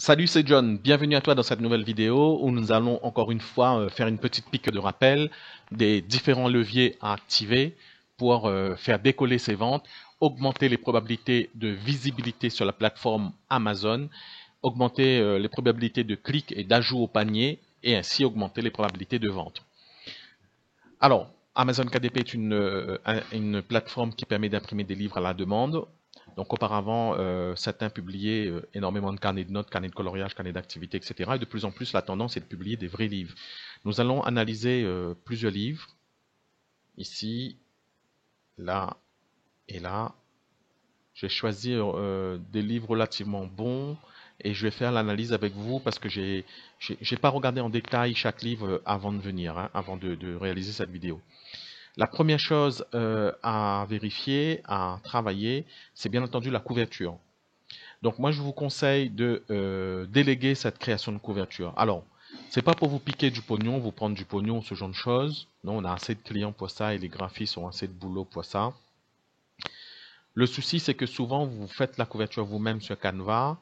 Salut, c'est John. Bienvenue à toi dans cette nouvelle vidéo où nous allons encore une fois faire une petite pique de rappel des différents leviers à activer pour faire décoller ses ventes, augmenter les probabilités de visibilité sur la plateforme Amazon, augmenter les probabilités de clic et d'ajout au panier et ainsi augmenter les probabilités de vente. Alors, Amazon KDP est une plateforme qui permet d'imprimer des livres à la demande. Donc auparavant, certains publiaient énormément de carnets de notes, carnets de coloriage, carnets d'activité, etc. Et de plus en plus, la tendance est de publier des vrais livres. Nous allons analyser plusieurs livres, ici, là et là. Je vais choisir des livres relativement bons et je vais faire l'analyse avec vous parce que j'ai pas regardé en détail chaque livre avant de venir, hein, avant de réaliser cette vidéo. La première chose à vérifier, à travailler, c'est bien entendu la couverture. Donc moi, je vous conseille de déléguer cette création de couverture. Alors, c'est pas pour vous piquer du pognon, vous prendre du pognon, ce genre de choses. Non, on a assez de clients pour ça et les graphistes ont assez de boulot pour ça. Le souci, c'est que souvent, vous faites la couverture vous-même sur Canva,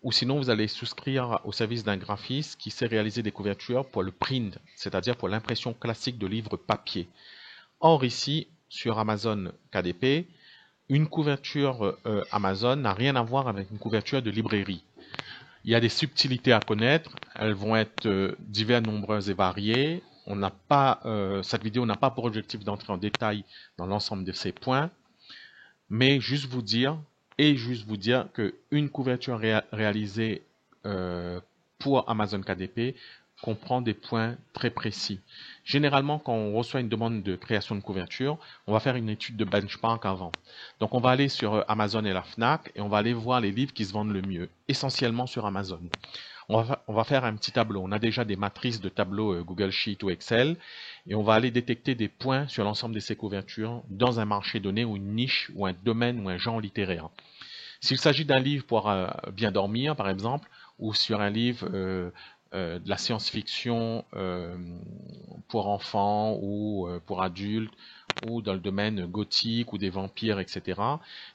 ou sinon, vous allez souscrire au service d'un graphiste qui sait réaliser des couvertures pour le print, c'est-à-dire pour l'impression classique de livres papier. Or, ici, sur Amazon KDP, une couverture Amazon n'a rien à voir avec une couverture de librairie. Il y a des subtilités à connaître, elles vont être diverses, nombreuses et variées. Cette vidéo n'a pas pour objectif d'entrer en détail dans l'ensemble de ces points, mais juste vous dire qu'une couverture réalisée pour Amazon KDP comprend des points très précis. Généralement, quand on reçoit une demande de création de couverture, on va faire une étude de benchmark avant. Donc, on va aller sur Amazon et la Fnac et on va aller voir les livres qui se vendent le mieux, essentiellement sur Amazon. On va faire un petit tableau. On a déjà des matrices de tableaux Google Sheet ou Excel et on va aller détecter des points sur l'ensemble de ces couvertures dans un marché donné ou une niche ou un domaine ou un genre littéraire. S'il s'agit d'un livre pour bien dormir, par exemple, ou sur un livre de la science-fiction pour enfants ou pour adultes, ou dans le domaine gothique ou des vampires, etc.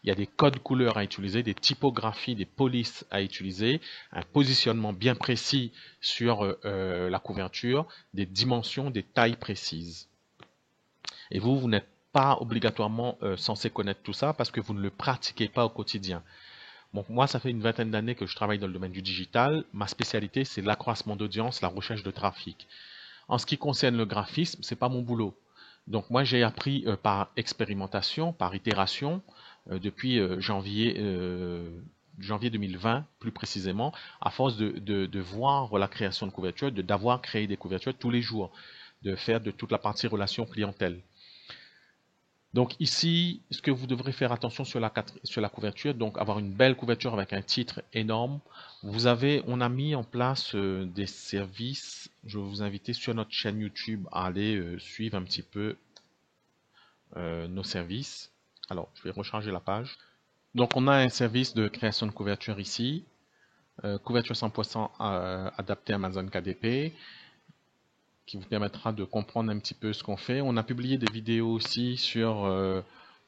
Il y a des codes couleurs à utiliser, des typographies, des polices à utiliser, un positionnement bien précis sur la couverture, des dimensions, des tailles précises. Et vous n'êtes pas obligatoirement censé connaître tout ça parce que vous ne le pratiquez pas au quotidien. Bon, moi, ça fait une vingtaine d'années que je travaille dans le domaine du digital. Ma spécialité, c'est l'accroissement d'audience, la recherche de trafic. En ce qui concerne le graphisme, c'est pas mon boulot. Donc moi, j'ai appris par expérimentation, par itération, depuis janvier 2020, plus précisément, à force de voir la création de couvertures, d'avoir créé des couvertures tous les jours, de faire de toute la partie relation clientèle. Donc ici, ce que vous devrez faire attention sur la couverture, donc avoir une belle couverture avec un titre énorme. On a mis en place des services. Je vais vous inviter sur notre chaîne YouTube à aller suivre un petit peu nos services. Alors, je vais recharger la page. Donc on a un service de création de couverture ici. Couverture 100% adaptée à Amazon KDP, qui vous permettra de comprendre un petit peu ce qu'on fait. On a publié des vidéos aussi sur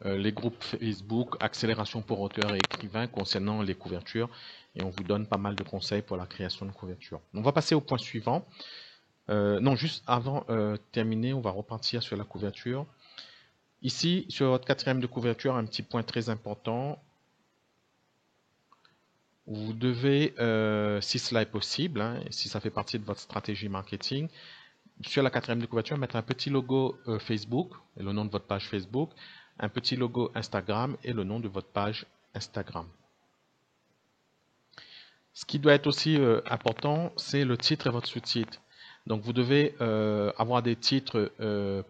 les groupes Facebook, accélération pour auteurs et écrivains concernant les couvertures. Et on vous donne pas mal de conseils pour la création de couverture. On va passer au point suivant. Non, juste avant de terminer, on va repartir sur la couverture. Ici, sur votre quatrième de couverture, un petit point très important. Vous devez, si cela est possible, hein, si ça fait partie de votre stratégie marketing, sur la quatrième de couverture, mettre un petit logo Facebook et le nom de votre page Facebook, un petit logo Instagram et le nom de votre page Instagram. Ce qui doit être aussi important, c'est le titre et votre sous-titre. Donc vous devez avoir des titres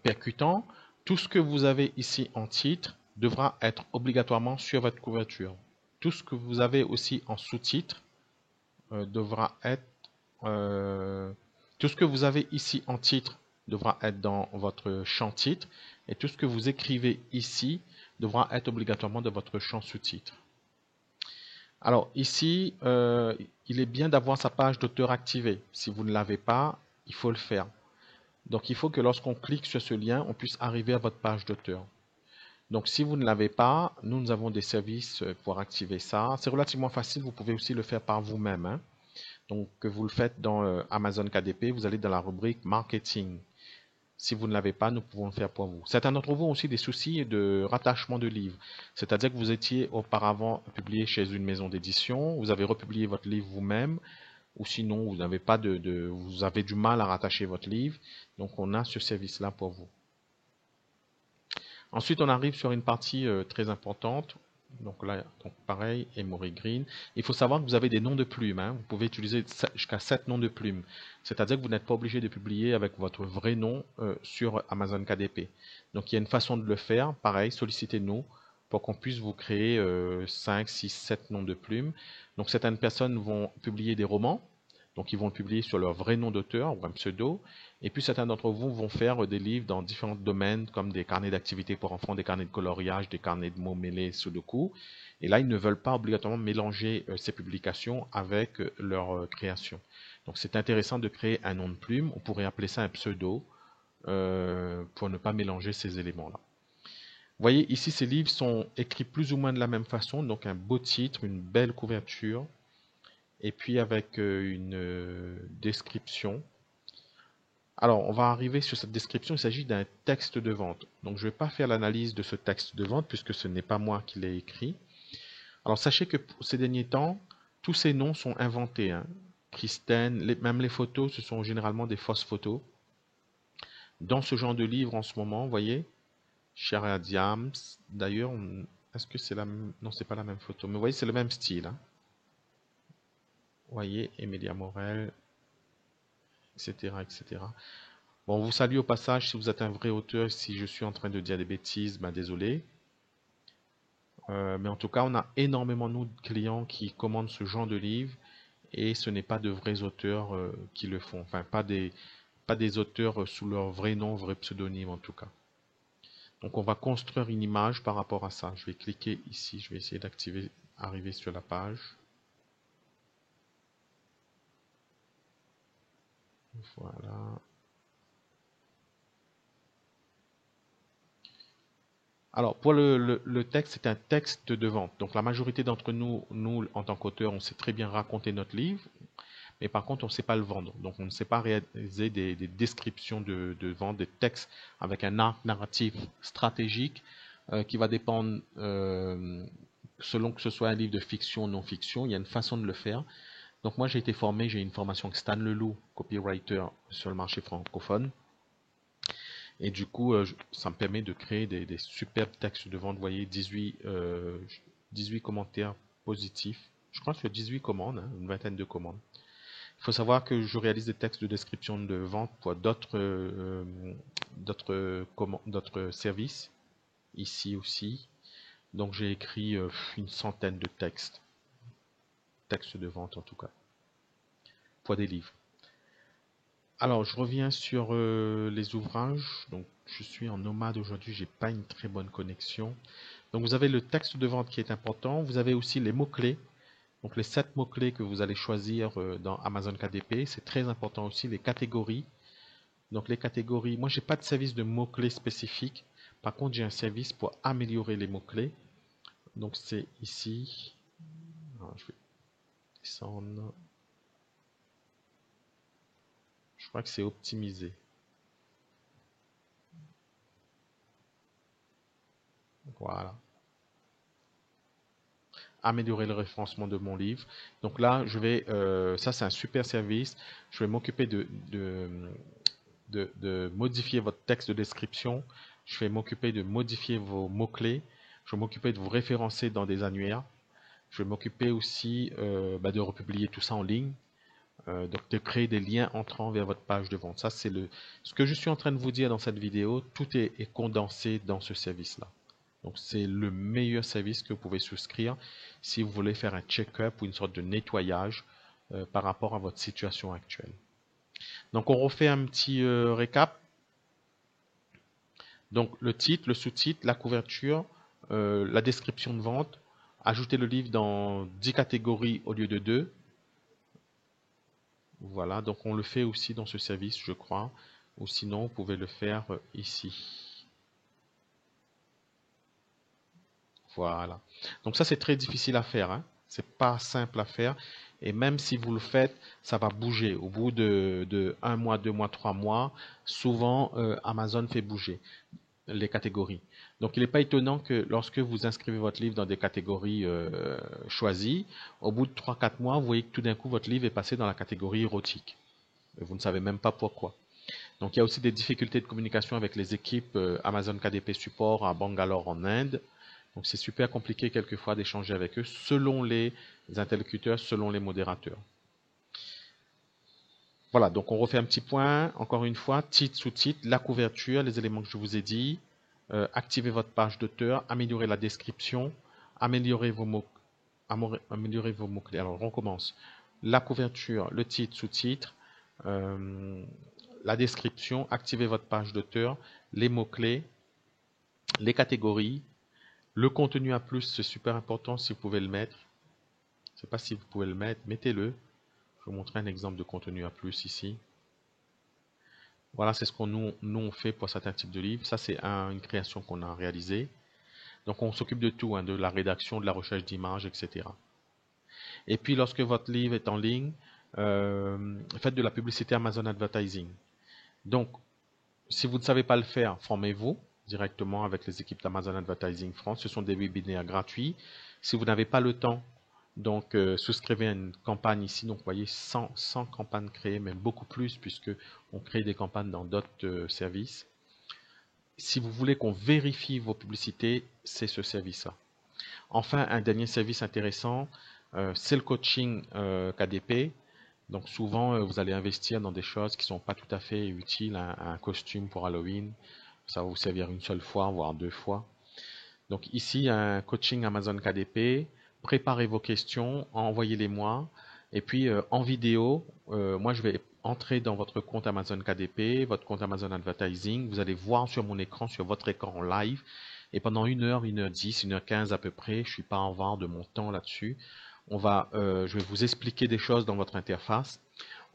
percutants. Tout ce que vous avez ici en titre devra être obligatoirement sur votre couverture. Tout ce que vous avez aussi en sous-titre devra être tout ce que vous avez ici en titre devra être dans votre champ titre et tout ce que vous écrivez ici devra être obligatoirement dans votre champ sous-titre. Alors ici, il est bien d'avoir sa page d'auteur activée. Si vous ne l'avez pas, il faut le faire. Donc il faut que lorsqu'on clique sur ce lien, on puisse arriver à votre page d'auteur. Donc si vous ne l'avez pas, nous avons des services pour activer ça. C'est relativement facile, vous pouvez aussi le faire par vous-même, hein. Donc, que vous le faites dans Amazon KDP, vous allez dans la rubrique Marketing. Si vous ne l'avez pas, nous pouvons le faire pour vous. Certains d'entre vous ont aussi des soucis de rattachement de livres. C'est-à-dire que vous étiez auparavant publié chez une maison d'édition, vous avez republié votre livre vous-même, ou sinon vous n'avez pas vous avez du mal à rattacher votre livre. Donc on a ce service-là pour vous. Ensuite, on arrive sur une partie très importante. Donc là, donc pareil, Emory Green. Il faut savoir que vous avez des noms de plumes. Hein. Vous pouvez utiliser jusqu'à 7 noms de plumes. C'est-à-dire que vous n'êtes pas obligé de publier avec votre vrai nom sur Amazon KDP. Donc il y a une façon de le faire. Pareil, sollicitez-nous pour qu'on puisse vous créer 5, 6, 7 noms de plumes. Donc certaines personnes vont publier des romans. Donc ils vont le publier sur leur vrai nom d'auteur ou un pseudo. Et puis certains d'entre vous vont faire des livres dans différents domaines comme des carnets d'activités pour enfants, des carnets de coloriage, des carnets de mots mêlés, sudoku. Et là, ils ne veulent pas obligatoirement mélanger ces publications avec leur création. Donc c'est intéressant de créer un nom de plume. On pourrait appeler ça un pseudo pour ne pas mélanger ces éléments-là. Vous voyez, ici, ces livres sont écrits plus ou moins de la même façon. Donc un beau titre, une belle couverture. Et puis avec une description. Alors, on va arriver sur cette description. Il s'agit d'un texte de vente. Donc, je ne vais pas faire l'analyse de ce texte de vente puisque ce n'est pas moi qui l'ai écrit. Alors, sachez que pour ces derniers temps, tous ces noms sont inventés. Hein. Kristen, même les photos, ce sont généralement des fausses photos. Dans ce genre de livre en ce moment, vous voyez, Sharia Diams. D'ailleurs, est-ce que c'est la même... Non, c'est pas la même photo. Mais vous voyez, c'est le même style. Hein. Vous voyez, Emilia Morel, etc., etc. Bon, on vous salue au passage si vous êtes un vrai auteur. Si je suis en train de dire des bêtises, ben désolé. Mais en tout cas, on a énormément de clients qui commandent ce genre de livres et ce n'est pas de vrais auteurs qui le font. Enfin, pas des auteurs sous leur vrai nom, vrai pseudonyme en tout cas. Donc, on va construire une image par rapport à ça. Je vais cliquer ici. Je vais essayer d'activer, arriver sur la page. Voilà. Alors, pour le texte, c'est un texte de vente. Donc, la majorité d'entre nous, en tant qu'auteurs, on sait très bien raconter notre livre, mais par contre, on ne sait pas le vendre. Donc, on ne sait pas réaliser des descriptions de vente, des textes avec un arc narratif stratégique qui va dépendre, selon que ce soit un livre de fiction ou non-fiction, il y a une façon de le faire. Donc, moi, j'ai été formé, j'ai une formation avec Stan Leloup, copywriter sur le marché francophone. Et du coup, ça me permet de créer des superbes textes de vente. Vous voyez, 18 commentaires positifs. Je crois que c'est 18 commandes, hein, une vingtaine de commandes. Il faut savoir que je réalise des textes de description de vente pour d'autres services, ici aussi. Donc j'ai écrit une centaine de textes de vente en tout cas, pour des livres. Alors, je reviens sur les ouvrages. Donc, je suis en nomade aujourd'hui, j'ai pas une très bonne connexion. Donc, vous avez le texte de vente qui est important. Vous avez aussi les mots-clés. Donc, les 7 mots-clés que vous allez choisir dans Amazon KDP. C'est très important aussi, les catégories. Donc, les catégories, moi, j'ai pas de service de mots-clés spécifique. Par contre, j'ai un service pour améliorer les mots-clés. Donc, c'est ici. Alors, je vais descendre. Je crois que c'est optimisé. Voilà. Améliorer le référencement de mon livre. Donc là, ça c'est un super service. Je vais m'occuper de modifier votre texte de description. Je vais m'occuper de modifier vos mots-clés. Je vais m'occuper de vous référencer dans des annuaires. Je vais m'occuper aussi de republier tout ça en ligne. Donc de créer des liens entrant vers votre page de vente. Ça, c'est ce que je suis en train de vous dire dans cette vidéo. Tout est condensé dans ce service-là. Donc c'est le meilleur service que vous pouvez souscrire si vous voulez faire un check-up ou une sorte de nettoyage par rapport à votre situation actuelle. Donc on refait un petit récap. Donc le titre, le sous-titre, la couverture, la description de vente, ajouter le livre dans 10 catégories au lieu de 2. Voilà, donc on le fait aussi dans ce service, je crois. Ou sinon, vous pouvez le faire ici. Voilà. Donc ça, c'est très difficile à faire. Hein. C'est pas simple à faire. Et même si vous le faites, ça va bouger. Au bout de 1 mois, 2 mois, 3 mois, souvent Amazon fait bouger les catégories. Donc il n'est pas étonnant que lorsque vous inscrivez votre livre dans des catégories choisies, au bout de 3 4 mois, vous voyez que tout d'un coup votre livre est passé dans la catégorie érotique. Et vous ne savez même pas pourquoi. Donc il y a aussi des difficultés de communication avec les équipes Amazon KDP Support à Bangalore en Inde. Donc c'est super compliqué quelquefois d'échanger avec eux selon les interlocuteurs, selon les modérateurs. Voilà, donc on refait un petit point, encore une fois, titre, sous-titre, la couverture, les éléments que je vous ai dit, activez votre page d'auteur, améliorez la description, améliorez vos mots, clés. Alors on recommence. La couverture, le titre, sous-titre, la description, activez votre page d'auteur, les mots-clés, les catégories, le contenu à plus, c'est super important si vous pouvez le mettre. Je ne sais pas si vous pouvez le mettre, mettez-le. Je vais vous montrer un exemple de contenu à plus ici. Voilà, c'est ce qu'on nous on fait pour certains types de livres. Ça, c'est une création qu'on a réalisée. Donc, on s'occupe de tout, hein, de la rédaction, de la recherche d'images, etc. Et puis, lorsque votre livre est en ligne, faites de la publicité Amazon Advertising. Donc, si vous ne savez pas le faire, formez-vous directement avec les équipes d'Amazon Advertising France. Ce sont des webinaires gratuits. Si vous n'avez pas le temps, donc souscrivez à une campagne ici. Donc, vous voyez 100 campagnes créées, même beaucoup plus, puisque on crée des campagnes dans d'autres services. Si vous voulez qu'on vérifie vos publicités, c'est ce service-là. Enfin, un dernier service intéressant, c'est le coaching KDP. Donc souvent, vous allez investir dans des choses qui ne sont pas tout à fait utiles. Un costume pour Halloween, ça va vous servir une seule fois, voire 2 fois. Donc ici, un coaching Amazon KDP. Préparez vos questions, envoyez-les-moi. Et puis en vidéo, moi je vais entrer dans votre compte Amazon KDP, votre compte Amazon Advertising. Vous allez voir sur mon écran, sur votre écran en live. Et pendant 1 heure, 1h10, 1h15 à peu près, je ne suis pas en vente de mon temps là-dessus. Je vais vous expliquer des choses dans votre interface.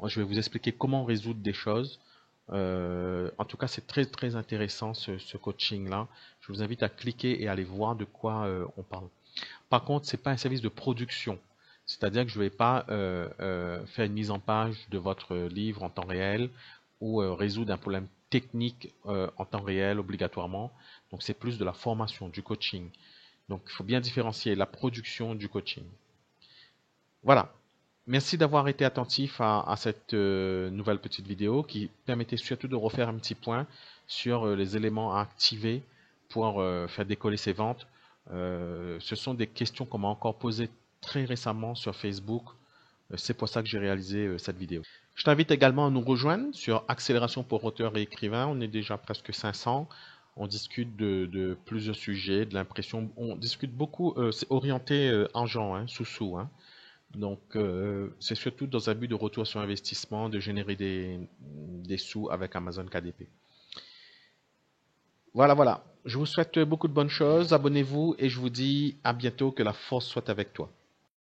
Je vais vous expliquer comment résoudre des choses. En tout cas, c'est très très intéressant ce coaching-là. Je vous invite à cliquer et à aller voir de quoi on parle. Par contre, ce n'est pas un service de production. C'est-à-dire que je ne vais pas faire une mise en page de votre livre en temps réel ou résoudre un problème technique en temps réel obligatoirement. Donc, c'est plus de la formation, du coaching. Donc, il faut bien différencier la production du coaching. Voilà. Merci d'avoir été attentif à cette nouvelle petite vidéo qui permettait surtout de refaire un petit point sur les éléments à activer pour faire décoller ses ventes. Ce sont des questions qu'on m'a encore posées très récemment sur Facebook. C'est pour ça que j'ai réalisé cette vidéo. Je t'invite également à nous rejoindre sur Accélération pour auteurs et écrivains. On est déjà presque 500. On discute de plusieurs sujets, de l'impression. On discute beaucoup, c'est orienté argent, hein, sous-sous. Hein. Donc, c'est surtout dans un but de retour sur investissement, de générer des sous avec Amazon KDP. Voilà. Je vous souhaite beaucoup de bonnes choses. Abonnez-vous et je vous dis à bientôt. Que la force soit avec toi.